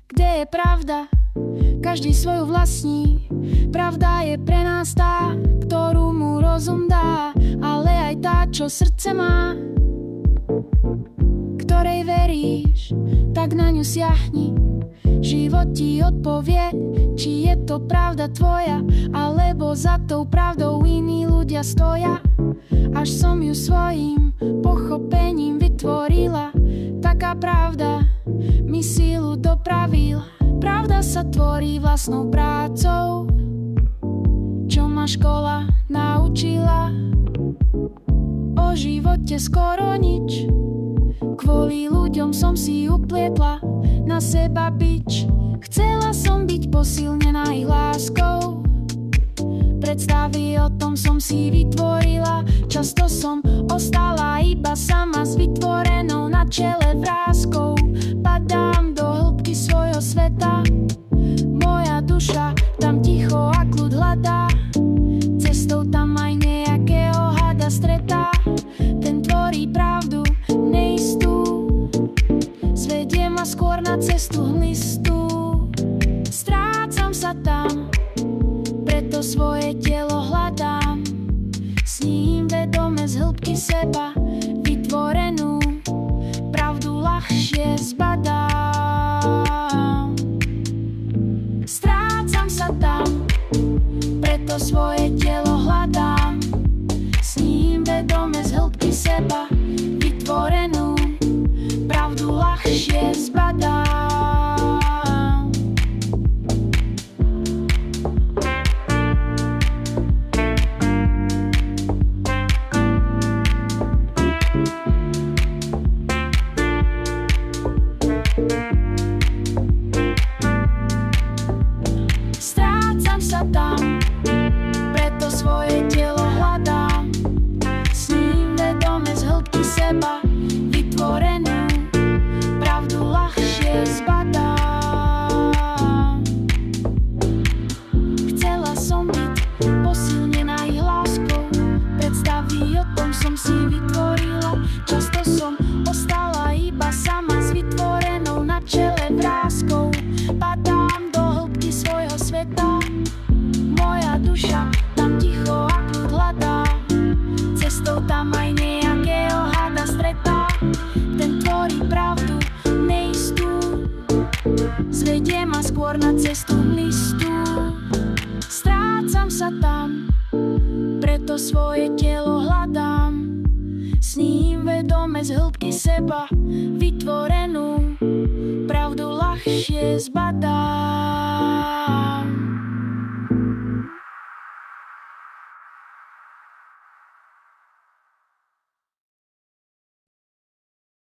kde je pravda, každý svoju vlastní. Pravda je pre nás tá, ktorú mu rozum dá, ale aj tá, čo srdce má. Ktorej veríš, tak na ňu siahni. Život ti odpovie, či je to pravda tvoja, alebo za tou pravdou iní ľudia stoja. Až som ju svojím pochopením vytvorila, taká pravda mi sílu dopravila. Pravda sa tvorí vlastnou prácou, čo ma škola naučila. O živote skoro nič, kvôli ľuďom som si uplietla na seba bič. Chcela som byť posilnená ich láskou, predstavy o tom som si vytvorila. Často som ostala iba sama s vytvorenou na čele vráskou. Padám do hĺbky svojho sveta, moja duša tam ticho a kľud hľadá. Cestou tam aj nejakého hada stretá, ten tvorí pravdu neistú, zvedie ma skôr na cestu hmlistú. Strácam sa tam, preto svoje telo hľadám, s ním vedome z hĺbky seba vytvorenú pravdu ľahšie zbadám. Strácam sa tam, preto svoje telo hľadám, s ním vedome z hĺbky seba vytvorenú pravdu ľahšie zbadám. Strácam sa tam, preto svoje telo hľadám, s ním vedome z hĺbky seba vytvorenú pravdu ľahšie zbadám. Chcela som byť posilnená ich láskou, predstavy o tom som si vytvorila. Často som ostala iba sama s vytvorenou na čele vráskou. Padám do hĺbky svojho sveta, moja duša tam ticho a kľud hľadá. Cestou tam aj nejakého hada stretá, ten tvorí pravdu neistú, zvedie ma skôr na cestu hmlistú. Strácam sa tam, preto svoje telo hľadám, s ním vedome z hĺbky seba vytvorenú pravdu ľahšie zbadám.